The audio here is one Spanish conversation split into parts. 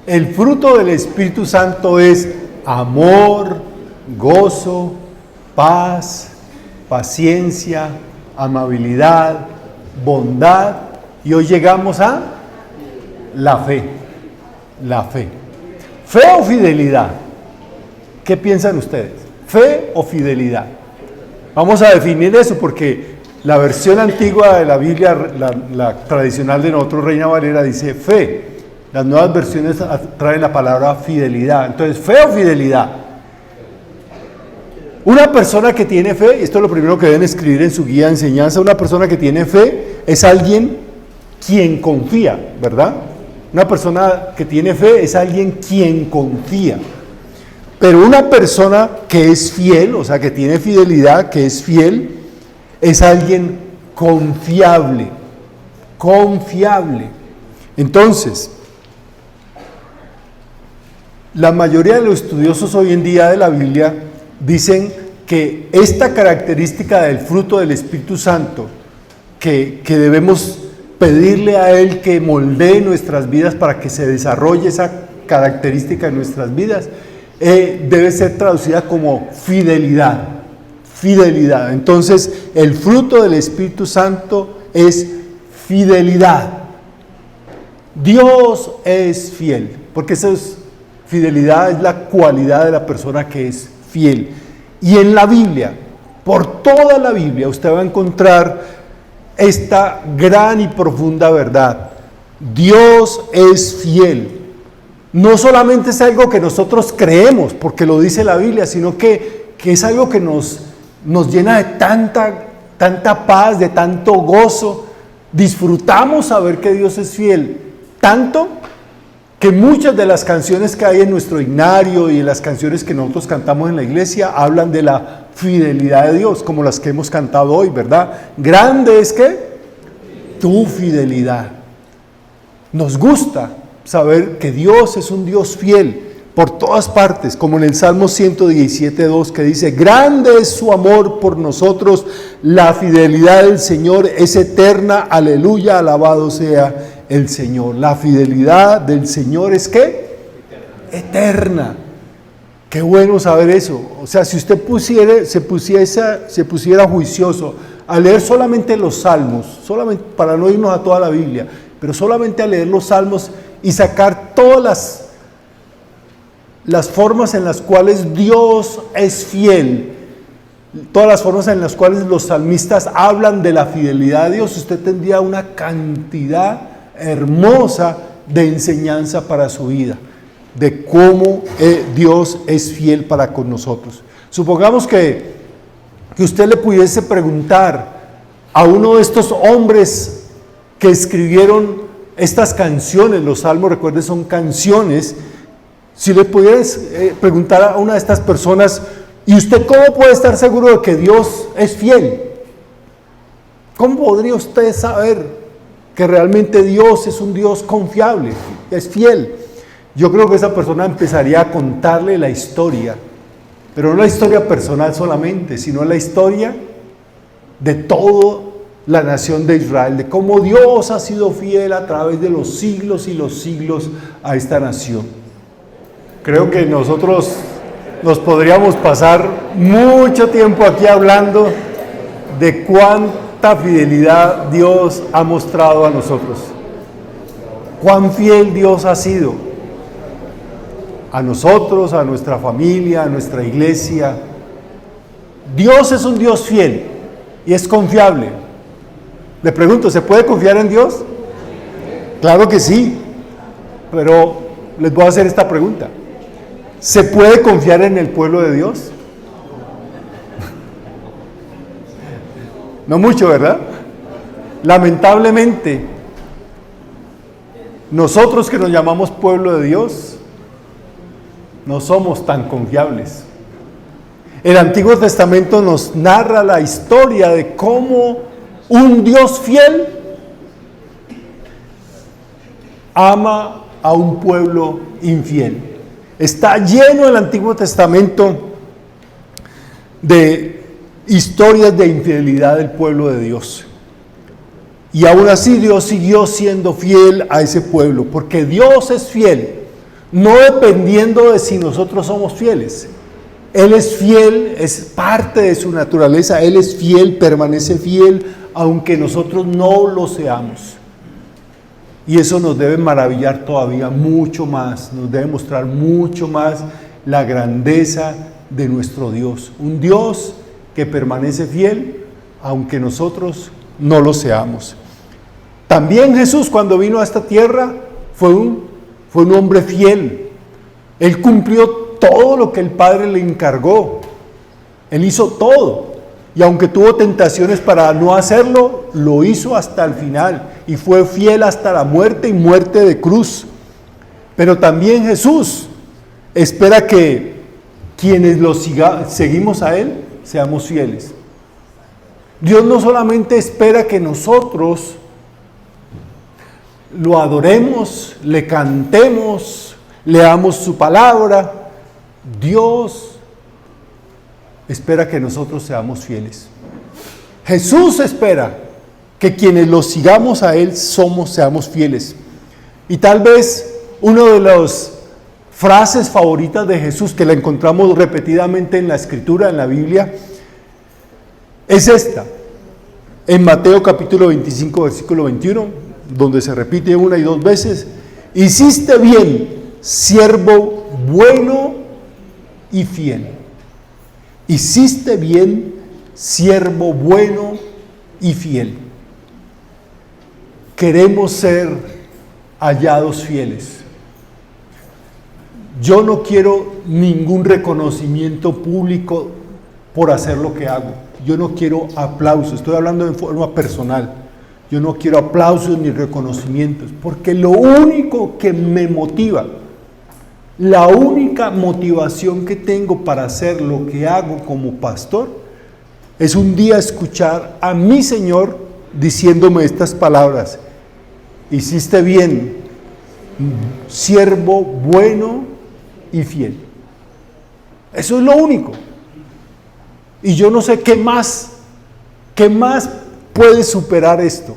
El fruto del Espíritu Santo es amor, gozo, paz, paciencia, amabilidad, bondad, y hoy llegamos a la fe. La fe. ¿Fe o fidelidad? ¿Qué piensan ustedes? ¿Fe o fidelidad? Vamos a definir eso porque la versión antigua de la Biblia, la tradicional de nosotros, Reina Valera, dice fe. Las nuevas versiones traen la palabra fidelidad. Entonces, ¿fe o fidelidad? Una persona que tiene fe, esto es lo primero que deben escribir en su guía de enseñanza, una persona que tiene fe es alguien quien confía, ¿verdad? Una persona que tiene fe es alguien quien confía. Pero una persona que es fiel, o sea, que tiene fidelidad, que es fiel, es alguien confiable. Confiable. Entonces, la mayoría de los estudiosos hoy en día de la Biblia dicen que esta característica del fruto del Espíritu Santo, que debemos pedirle a Él que moldee nuestras vidas para que se desarrolle esa característica en nuestras vidas, debe ser traducida como fidelidad. Fidelidad. Entonces, el fruto del Espíritu Santo es fidelidad. Dios es fiel, porque fidelidad es la cualidad de la persona que es fiel. Y en la Biblia, por toda la Biblia, usted va a encontrar esta gran y profunda verdad. Dios es fiel. No solamente es algo que nosotros creemos, porque lo dice la Biblia, sino que es algo que nos llena de tanta paz, de tanto gozo. Disfrutamos saber que Dios es fiel, tanto que muchas de las canciones que hay en nuestro himnario y en las canciones que nosotros cantamos en la iglesia hablan de la fidelidad de Dios, como las que hemos cantado hoy, ¿verdad? Grande es que tu fidelidad. Nos gusta saber que Dios es un Dios fiel por todas partes, como en el Salmo 117:2 que dice: grande es su amor por nosotros, la fidelidad del Señor es eterna, aleluya, alabado sea el Señor. La fidelidad del Señor es ¿qué? Eterna. Qué bueno saber eso. O sea, si usted se pusiera juicioso a leer solamente los salmos, solamente para no irnos a toda la Biblia, pero solamente a leer los salmos y sacar todas las formas en las cuales Dios es fiel, todas las formas en las cuales los salmistas hablan de la fidelidad de Dios, usted tendría una cantidad hermosa de enseñanza para su vida, de cómo Dios es fiel para con nosotros. Supongamos que usted le pudiese preguntar a uno de estos hombres que escribieron estas canciones, los salmos, recuerden, son canciones. Si le pudieras preguntar a una de estas personas: ¿y usted cómo puede estar seguro de que Dios es fiel? ¿Cómo podría usted saber que realmente Dios es un Dios confiable, es fiel? Yo creo que esa persona empezaría a contarle la historia, pero no la historia personal solamente, sino la historia de toda la nación de Israel, de cómo Dios ha sido fiel a través de los siglos y los siglos a esta nación. Creo que nosotros nos podríamos pasar mucho tiempo aquí hablando de cuánta fidelidad Dios ha mostrado a nosotros. Cuán fiel Dios ha sido a nosotros, a nuestra familia, a nuestra iglesia. Dios es un Dios fiel y es confiable. Le pregunto, ¿se puede confiar en Dios? Claro que sí, pero les voy a hacer esta pregunta. ¿Se puede confiar en el pueblo de Dios? No mucho, ¿verdad? Lamentablemente, nosotros que nos llamamos pueblo de Dios, no somos tan confiables. El Antiguo Testamento nos narra la historia de cómo un Dios fiel ama a un pueblo infiel. Está lleno el Antiguo Testamento de historias de infidelidad del pueblo de Dios. Y aún así Dios siguió siendo fiel a ese pueblo, porque Dios es fiel. no dependiendo de si nosotros somos fieles. Él es fiel, es parte de su naturaleza, Él es fiel, permanece fiel, aunque nosotros no lo seamos. Y eso nos debe maravillar todavía mucho más, nos debe mostrar mucho más la grandeza de nuestro Dios. Un Dios que permanece fiel, aunque nosotros no lo seamos. También Jesús, cuando vino a esta tierra, fue un hombre fiel. Él cumplió todo lo que el Padre le encargó. Él hizo todo. Y aunque tuvo tentaciones para no hacerlo, lo hizo hasta el final. Y fue fiel hasta la muerte y muerte de cruz. Pero también Jesús espera que quienes seguimos a Él, seamos fieles. Dios no solamente espera que nosotros lo adoremos, le cantemos, leamos su palabra. Dios espera que nosotros seamos fieles. Jesús espera que quienes lo sigamos a Él seamos fieles. Y tal vez una de las frases favoritas de Jesús, que la encontramos repetidamente en la Escritura, en la Biblia, es esta. En Mateo capítulo 25, versículo 21, donde se repite una y dos veces: hiciste bien, siervo bueno y fiel. Hiciste bien, siervo bueno y fiel. Queremos ser hallados fieles. Yo no quiero ningún reconocimiento público por hacer lo que hago. Yo no quiero aplausos, estoy hablando de forma personal. Yo no quiero aplausos ni reconocimientos, porque lo único que me motiva, la única motivación que tengo para hacer lo que hago como pastor, es un día escuchar a mi Señor diciéndome estas palabras: hiciste bien, siervo bueno y fiel. Eso es lo único. Y yo no sé qué más puede superar esto.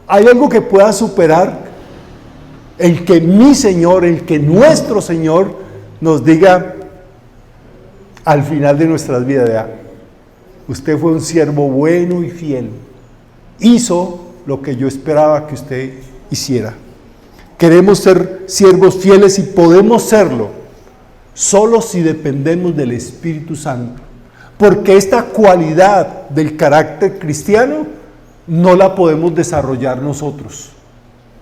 ¿Hay algo que pueda superar el que mi Señor, el que nuestro Señor nos diga al final de nuestras vidas: usted fue un siervo bueno y fiel, hizo lo que yo esperaba que usted hiciera? Queremos ser siervos fieles y podemos serlo solo si dependemos del Espíritu Santo, porque esta cualidad del carácter cristiano no la podemos desarrollar nosotros,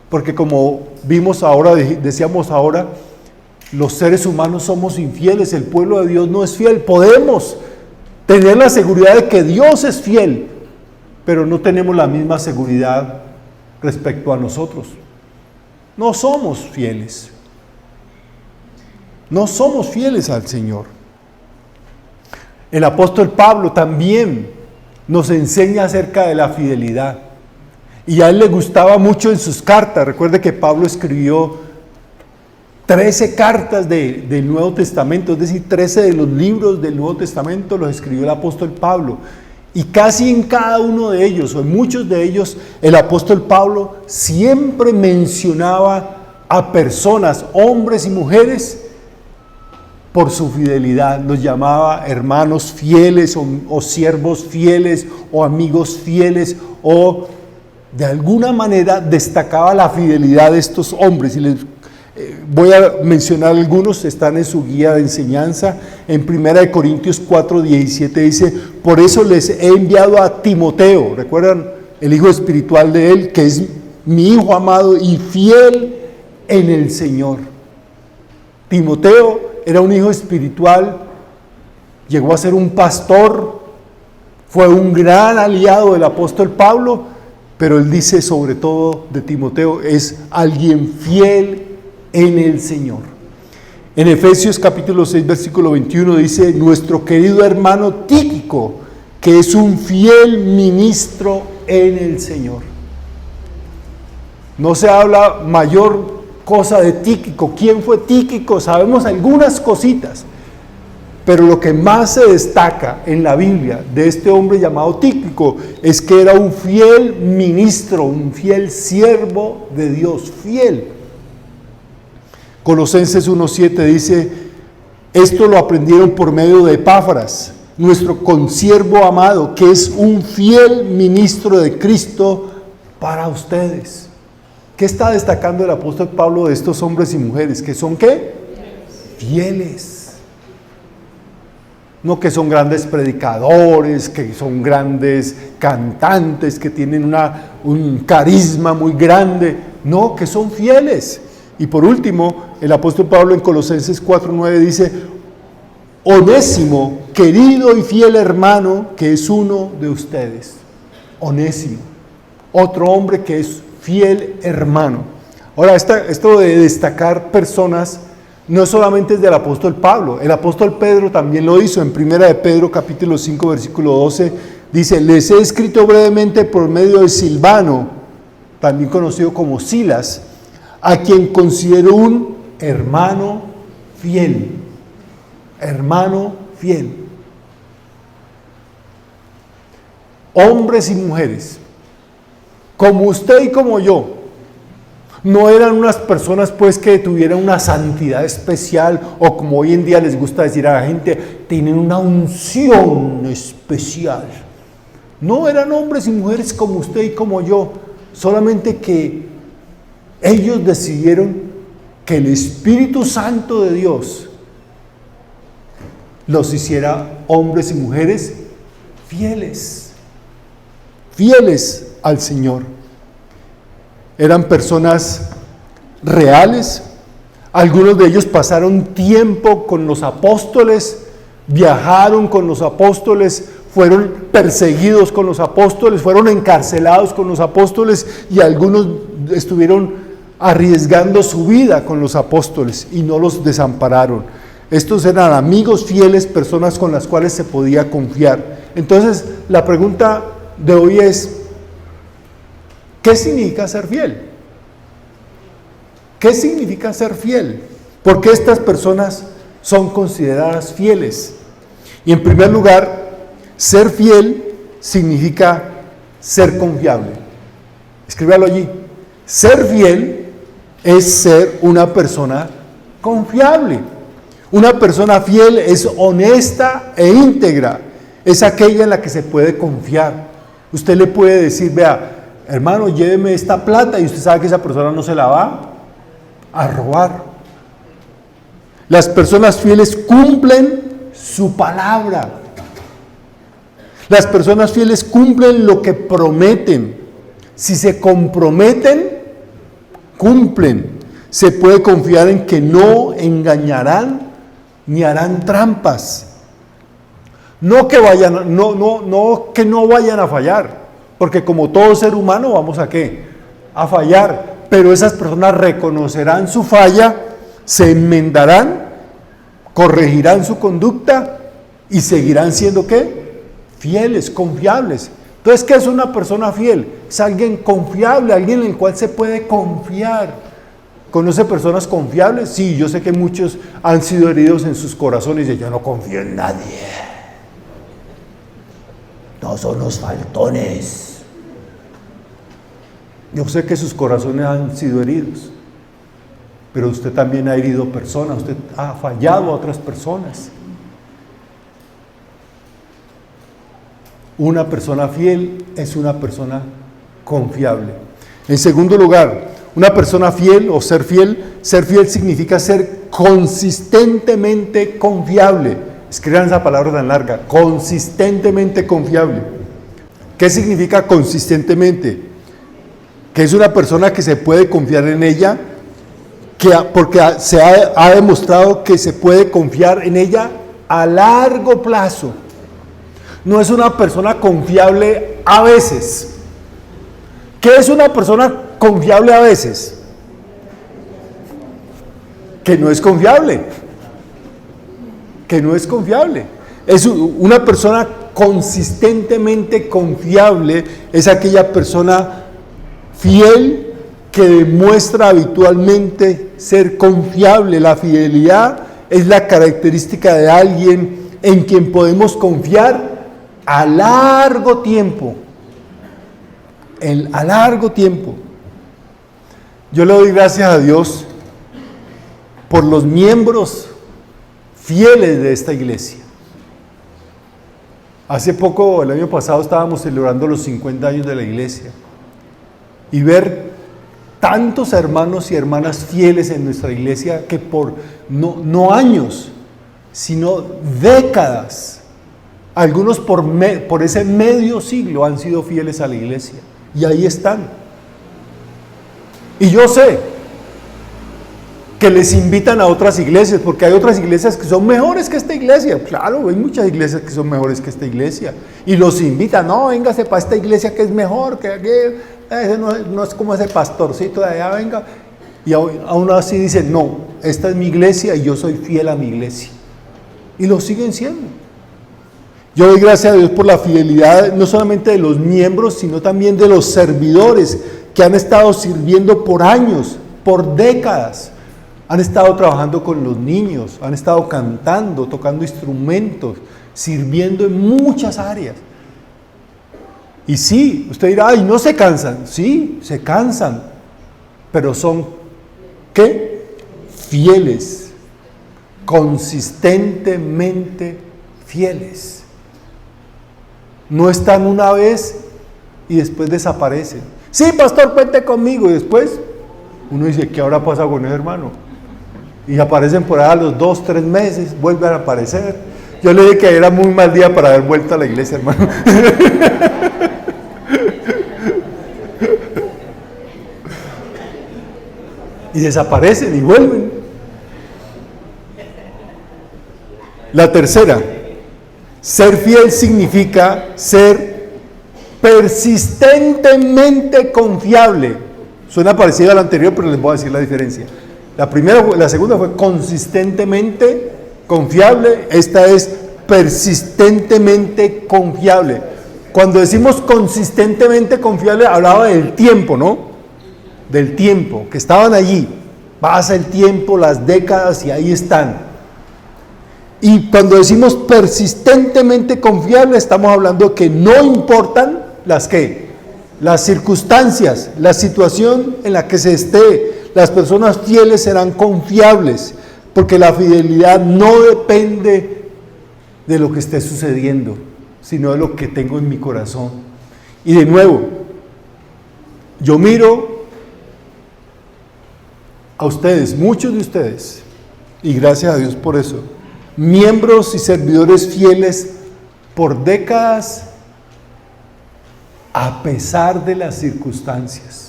porque como vimos ahora, decíamos ahora, los seres humanos somos infieles, el pueblo de Dios no es fiel. Podemos tener la seguridad de que Dios es fiel, pero no tenemos la misma seguridad respecto a nosotros. No somos fieles. No somos fieles al Señor. El apóstol Pablo también nos enseña acerca de la fidelidad. Y a él le gustaba mucho en sus cartas. Recuerde que Pablo escribió 13 cartas del Nuevo Testamento, es decir, 13 de los libros del Nuevo Testamento los escribió el apóstol Pablo. Y casi en cada uno de ellos, o en muchos de ellos, el apóstol Pablo siempre mencionaba a personas, hombres y mujeres, por su fidelidad. Los llamaba hermanos fieles, o siervos fieles, o amigos fieles, o de alguna manera destacaba la fidelidad de estos hombres. Y les voy a mencionar algunos, están en su guía de enseñanza. En 1 Corintios 4:17 dice: por eso les he enviado a Timoteo, ¿recuerdan? El hijo espiritual de él, que es mi hijo amado y fiel en el Señor. Timoteo era un hijo espiritual, llegó a ser un pastor, fue un gran aliado del apóstol Pablo, pero él dice sobre todo de Timoteo: es alguien fiel en el Señor. En Efesios capítulo 6 versículo 21 dice: nuestro querido hermano Tíquico, que es un fiel ministro en el Señor. No se habla mayor cosa de Tíquico. ¿Quién fue Tíquico? Sabemos algunas cositas, pero lo que más se destaca en la Biblia de este hombre llamado Tíquico es que era un fiel ministro, un fiel siervo de Dios, fiel. Colosenses 1:7 dice, esto lo aprendieron por medio de Epáfras, nuestro consiervo amado, que es un fiel ministro de Cristo para ustedes. ¿Qué está destacando el apóstol Pablo de estos hombres y mujeres? ¿Que son qué? Fieles. No que son grandes predicadores, que son grandes cantantes, que tienen un carisma muy grande. No, que son fieles. Y por último, el apóstol Pablo en Colosenses 4:9 dice, Onésimo, querido y fiel hermano, que es uno de ustedes. Onésimo, otro hombre que es fiel hermano. Ahora, esto de destacar personas no solamente es del apóstol Pablo, el apóstol Pedro también lo hizo. En 1 de Pedro capítulo 5 versículo 12 dice, les he escrito brevemente por medio de Silvano, también conocido como Silas, a quien considero un hermano fiel. Hermano fiel. Hombres y mujeres, como usted y como yo, no eran unas personas pues que tuvieran una santidad especial, o como hoy en día les gusta decir a la gente, tienen una unción especial. No, eran hombres y mujeres como usted y como yo, solamente que ellos decidieron que el Espíritu Santo de Dios los hiciera hombres y mujeres fieles, fieles al Señor. Eran personas reales. Algunos de ellos pasaron tiempo con los apóstoles, viajaron con los apóstoles, fueron perseguidos con los apóstoles, fueron encarcelados con los apóstoles, y algunos estuvieron arriesgando su vida con los apóstoles y no los desampararon. Estos eran amigos fieles, personas con las cuales se podía confiar. Entonces, la pregunta de hoy es, ¿qué significa ser fiel? ¿Qué significa ser fiel? ¿Por qué estas personas son consideradas fieles? Y en primer lugar, ser fiel significa ser confiable. Escríbalo allí. Ser fiel es ser una persona confiable. Una persona fiel es honesta e íntegra. Es aquella en la que se puede confiar. Usted le puede decir, vea, hermano, lléveme esta plata, y usted sabe que esa persona no se la va a robar. Las personas fieles cumplen su palabra. Las personas fieles cumplen lo que prometen. Si se comprometen, cumplen. Se puede confiar en que no engañarán ni harán trampas. No que no vayan a fallar, porque como todo ser humano vamos a ¿qué? A fallar, pero esas personas reconocerán su falla, se enmendarán, corregirán su conducta y seguirán siendo ¿qué? Fieles, confiables. Entonces, ¿qué es una persona fiel? Es alguien confiable, alguien en el cual se puede confiar. ¿Conoce personas confiables? Sí, yo sé que muchos han sido heridos en sus corazones y yo no confío en nadie. No son los faltones. Yo sé que sus corazones han sido heridos, pero usted también ha herido personas, usted ha fallado a otras personas. Una persona fiel es una persona confiable. En segundo lugar, una persona fiel o ser fiel significa ser consistentemente confiable. Escriban esa palabra tan larga, consistentemente confiable. ¿Qué significa consistentemente? Que es una persona que se puede confiar en ella, porque se ha demostrado que se puede confiar en ella a largo plazo. No es una persona confiable a veces. ¿Qué es una persona confiable a veces? Que no es confiable. Que no es confiable. Es una persona consistentemente confiable, es aquella persona fiel que demuestra habitualmente ser confiable. La fidelidad es la característica de alguien en quien podemos confiar a largo tiempo. A largo tiempo. Yo le doy gracias a Dios por los miembros fieles de esta iglesia. Hace poco, el año pasado, estábamos celebrando los 50 años de la iglesia y ver tantos hermanos y hermanas fieles en nuestra iglesia que por no años, sino décadas, algunos por ese medio siglo han sido fieles a la iglesia y ahí están. Y yo sé que les invitan a otras iglesias, porque hay otras iglesias que son mejores que esta iglesia. Claro, hay muchas iglesias que son mejores que esta iglesia. Y los invitan, no, véngase para esta iglesia que es mejor, que ese no es como ese pastorcito de allá, venga. Y aún así dicen, no, esta es mi iglesia y yo soy fiel a mi iglesia. Y lo siguen siendo. Yo doy gracias a Dios por la fidelidad, no solamente de los miembros, sino también de los servidores que han estado sirviendo por años, por décadas. Han estado trabajando con los niños, han estado cantando, tocando instrumentos, sirviendo en muchas áreas. Y sí, usted dirá, ay, no se cansan. Sí, se cansan, pero son, ¿qué? Fieles, consistentemente fieles. No están una vez y después desaparecen. Sí, pastor, cuente conmigo. Y después uno dice, ¿qué habrá pasado con ese hermano? Y aparecen por ahí a los 2, 3 meses, vuelven a aparecer. Yo le dije que era muy mal día para haber vuelto a la iglesia, hermano. Y desaparecen y vuelven. La tercera, ser fiel significa ser persistentemente confiable. Suena parecido al anterior, pero les voy a decir la diferencia. La segunda fue consistentemente confiable, esta es persistentemente confiable. Cuando decimos consistentemente confiable, hablaba del tiempo, ¿no? Del tiempo, que estaban allí. Pasa el tiempo, las décadas y ahí están. Y cuando decimos persistentemente confiable, estamos hablando que no importan las circunstancias, la situación en la que se esté. Las personas fieles serán confiables, porque la fidelidad no depende de lo que esté sucediendo, sino de lo que tengo en mi corazón. Y de nuevo, yo miro a ustedes, muchos de ustedes, y gracias a Dios por eso, miembros y servidores fieles por décadas, a pesar de las circunstancias.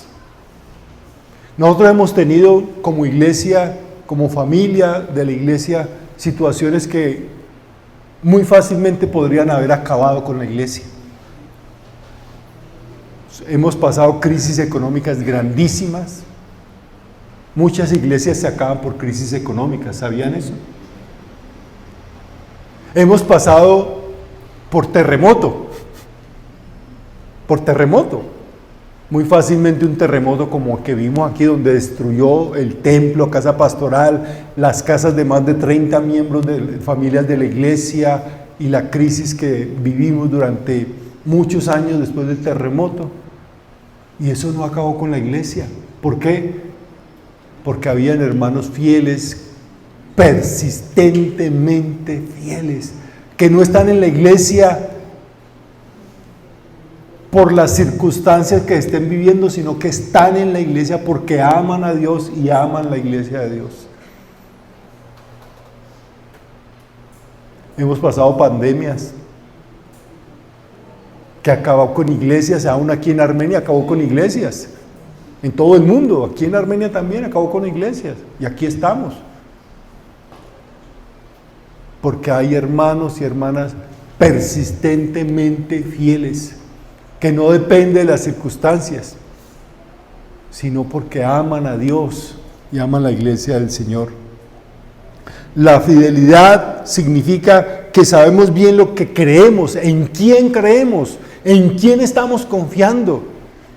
Nosotros hemos tenido como iglesia, como familia de la iglesia, situaciones que muy fácilmente podrían haber acabado con la iglesia. Hemos pasado crisis económicas grandísimas. Muchas iglesias se acaban por crisis económicas, ¿sabían eso? Hemos pasado por terremoto. Muy fácilmente un terremoto como el que vimos aquí, donde destruyó el templo, casa pastoral, las casas de más de 30 miembros de familias de la iglesia y la crisis que vivimos durante muchos años después del terremoto. Y eso no acabó con la iglesia. ¿Por qué? Porque habían hermanos fieles, persistentemente fieles, que no están en la iglesia por las circunstancias que estén viviendo, sino que están en la iglesia porque aman a Dios y aman la iglesia de Dios. Hemos pasado pandemias que acabó con iglesias, aún aquí en Armenia acabó con iglesias, en todo el mundo, aquí en Armenia también acabó con iglesias, y aquí estamos. Porque hay hermanos y hermanas persistentemente fieles, que no depende de las circunstancias, sino porque aman a Dios y aman la iglesia del Señor. La fidelidad significa que sabemos bien lo que creemos, en quién estamos confiando,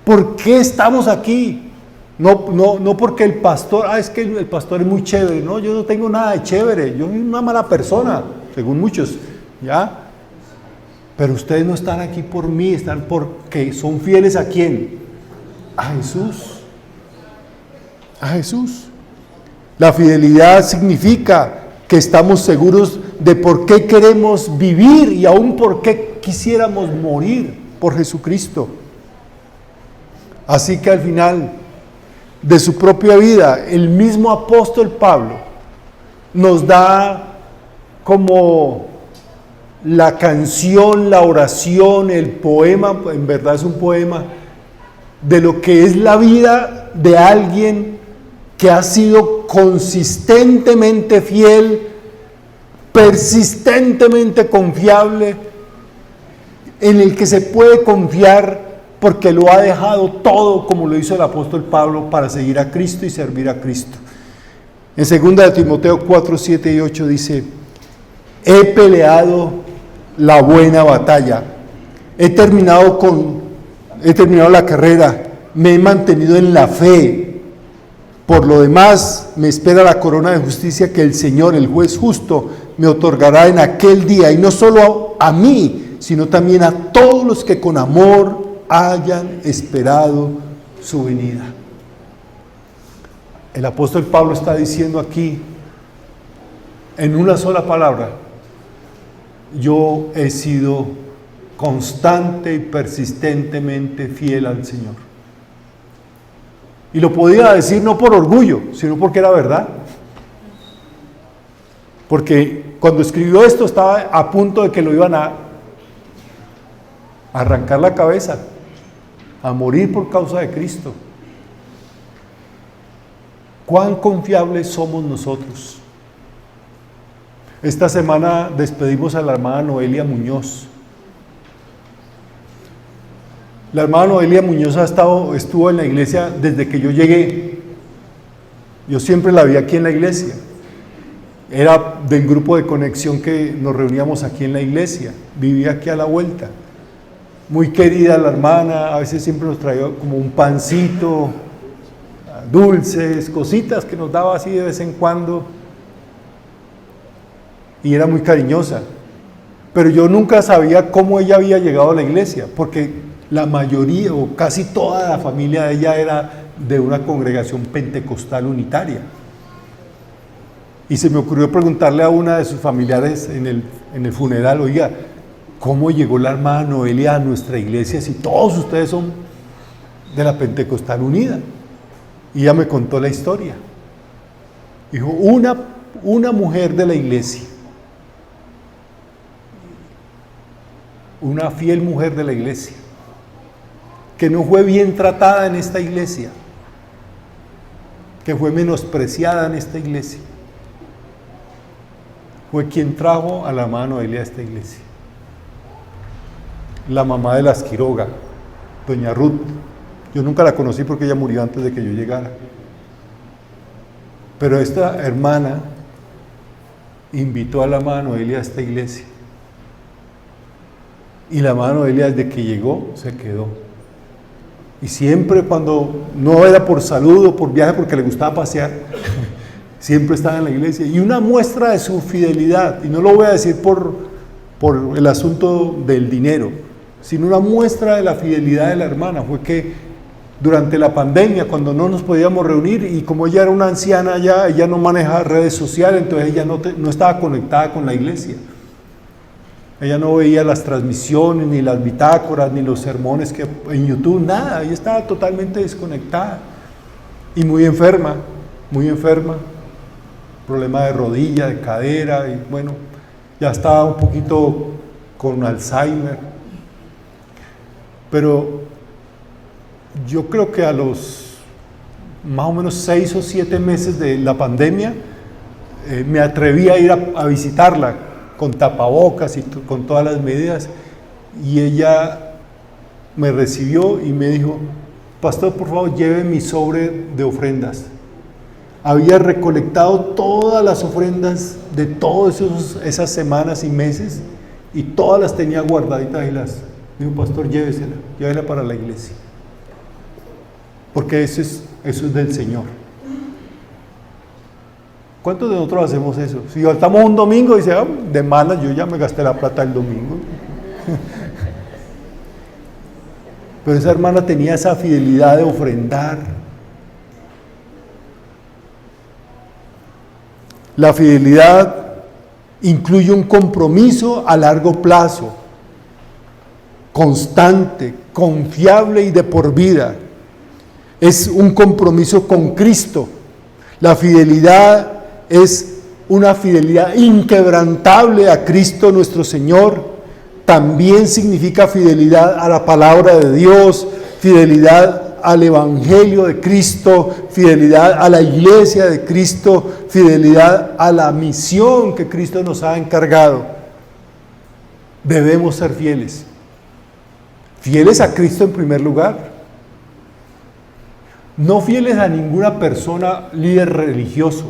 por qué estamos aquí. No porque el pastor, es que el pastor es muy chévere. No, yo no tengo nada de chévere, yo soy una mala persona, según muchos, ¿ya? Pero ustedes no están aquí por mí, están porque son fieles ¿a quién? A Jesús. A Jesús. La fidelidad significa que estamos seguros de por qué queremos vivir y aún por qué quisiéramos morir por Jesucristo. Así que al final de su propia vida, el mismo apóstol Pablo nos da como la canción, la oración, el poema, en verdad es un poema, de lo que es la vida de alguien que ha sido consistentemente fiel, persistentemente confiable, en el que se puede confiar porque lo ha dejado todo, como lo hizo el apóstol Pablo, para seguir a Cristo y servir a Cristo. En 2 de Timoteo 4, 7 y 8 dice: he peleado la buena batalla, he terminado la carrera, me he mantenido en la fe. Por lo demás, me espera la corona de justicia que el Señor, el juez justo, me otorgará en aquel día, y no solo a mí, sino también a todos los que con amor hayan esperado su venida. El apóstol Pablo está diciendo aquí, en una sola palabra: yo he sido constante y persistentemente fiel al Señor. Y lo podía decir no por orgullo, sino porque era verdad. Porque cuando escribió esto estaba a punto de que lo iban a arrancar la cabeza, a morir por causa de Cristo. ¿Cuán confiables somos nosotros? Esta semana despedimos a la hermana Noelia Muñoz. La hermana Noelia Muñoz estuvo en la iglesia desde que yo llegué. Yo siempre la vi aquí en la iglesia. Era del grupo de conexión que nos reuníamos aquí en la iglesia. Vivía aquí a la vuelta. Muy querida la hermana, a veces siempre nos traía como un pancito, dulces, cositas que nos daba así de vez en cuando. Y era muy cariñosa. Pero yo nunca sabía cómo ella había llegado a la iglesia, porque la mayoría o casi toda la familia de ella era de una congregación pentecostal unitaria. Y se me ocurrió preguntarle a una de sus familiares en el funeral: oiga, ¿cómo llegó la hermana Noelia a nuestra iglesia si todos ustedes son de la Pentecostal Unida? Y ella me contó la historia. Dijo: una mujer de la iglesia, una fiel mujer de la iglesia, que no fue bien tratada en esta iglesia, que fue menospreciada en esta iglesia, fue quien trajo a la hermana Noelia a esta iglesia. La mamá de las Quiroga, doña Ruth. Yo nunca la conocí porque ella murió antes de que yo llegara. Pero esta hermana invitó a la hermana Noelia a esta iglesia. Y la hermana Noelia, desde que llegó, se quedó. Y siempre, cuando no era por salud o por viaje, porque le gustaba pasear, siempre estaba en la iglesia. Y una muestra de su fidelidad, y no lo voy a decir por el asunto del dinero, sino una muestra de la fidelidad de la hermana, fue que durante la pandemia, cuando no nos podíamos reunir, y como ella era una anciana ya, ella no manejaba redes sociales, entonces ella no estaba conectada con la iglesia. Ella no veía las transmisiones, ni las bitácoras, ni los sermones que en YouTube, nada. Ella estaba totalmente desconectada y muy enferma, problema de rodilla, de cadera, y bueno, ya estaba un poquito con Alzheimer. Pero yo creo que a los más o menos 6 o 7 meses de la pandemia, me atreví a ir a visitarla con tapabocas y con todas las medidas, y ella me recibió y me dijo: pastor, por favor, lleve mi sobre de ofrendas. Había recolectado todas las ofrendas de todas esas semanas y meses, y todas las tenía guardaditas y las dijo: pastor, llévela para la iglesia, porque eso es del Señor. ¿Cuántos de nosotros hacemos eso? Si faltamos un domingo y dice: de malas, yo ya me gasté la plata el domingo. Pero esa hermana tenía esa fidelidad de ofrendar. La fidelidad incluye un compromiso a largo plazo, constante, confiable y de por vida. Es un compromiso con Cristo. La fidelidad es una fidelidad inquebrantable a Cristo nuestro Señor. También significa fidelidad a la palabra de Dios, fidelidad al Evangelio de Cristo, fidelidad a la iglesia de Cristo, fidelidad a la misión que Cristo nos ha encargado. Debemos ser fieles. Fieles a Cristo en primer lugar. No fieles a ninguna persona, líder religioso.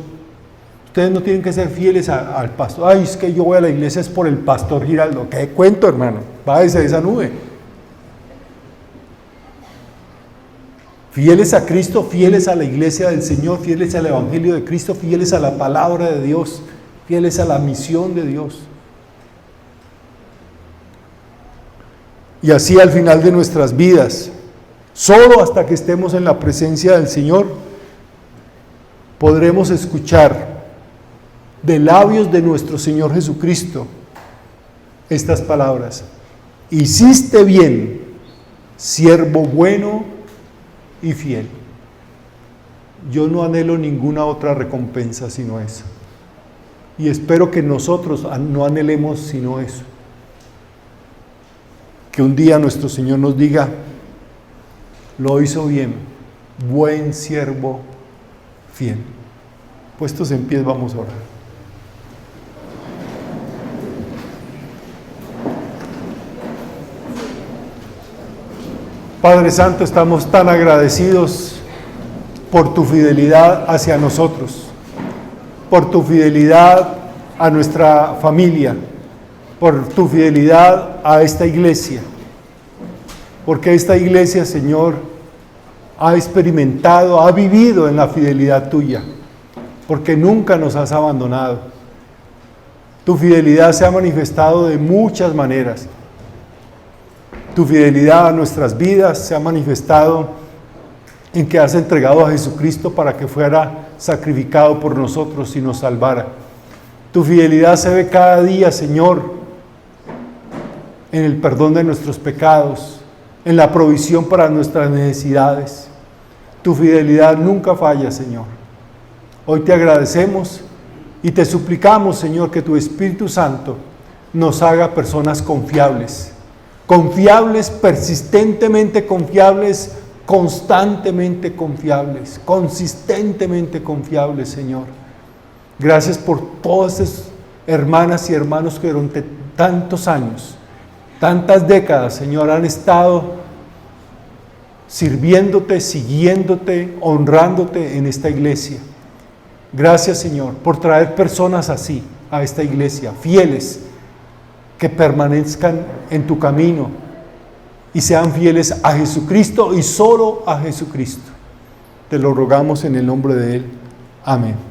Ustedes no tienen que ser fieles al pastor. Ay, es que yo voy a la iglesia es por el pastor Giraldo. ¿Qué cuento, hermano? Bájese de esa nube. Fieles a Cristo, fieles a la iglesia del Señor, fieles al Evangelio de Cristo, fieles a la palabra de Dios, fieles a la misión de Dios. Y así al final de nuestras vidas, solo hasta que estemos en la presencia del Señor, podremos escuchar de labios de nuestro Señor Jesucristo estas palabras: hiciste bien, siervo bueno y fiel. Yo no anhelo ninguna otra recompensa sino esa, y espero que nosotros no anhelemos sino eso, que un día nuestro Señor nos diga: lo hizo bien, buen siervo fiel. Puestos en pie, vamos a orar. Padre Santo, estamos tan agradecidos por tu fidelidad hacia nosotros, por tu fidelidad a nuestra familia, por tu fidelidad a esta iglesia, porque esta iglesia, Señor, ha experimentado, ha vivido en la fidelidad tuya, porque nunca nos has abandonado. Tu fidelidad se ha manifestado de muchas maneras. Tu fidelidad a nuestras vidas se ha manifestado en que has entregado a Jesucristo para que fuera sacrificado por nosotros y nos salvara. Tu fidelidad se ve cada día, Señor, en el perdón de nuestros pecados, en la provisión para nuestras necesidades. Tu fidelidad nunca falla, Señor. Hoy te agradecemos y te suplicamos, Señor, que tu Espíritu Santo nos haga personas confiables, persistentemente confiables, constantemente confiables, consistentemente confiables, Señor. Gracias por todas esas hermanas y hermanos que durante tantos años, tantas décadas, Señor, han estado sirviéndote, siguiéndote, honrándote en esta iglesia. Gracias, Señor, por traer personas así a esta iglesia, fieles, que permanezcan en tu camino y sean fieles a Jesucristo y solo a Jesucristo. Te lo rogamos en el nombre de Él. Amén.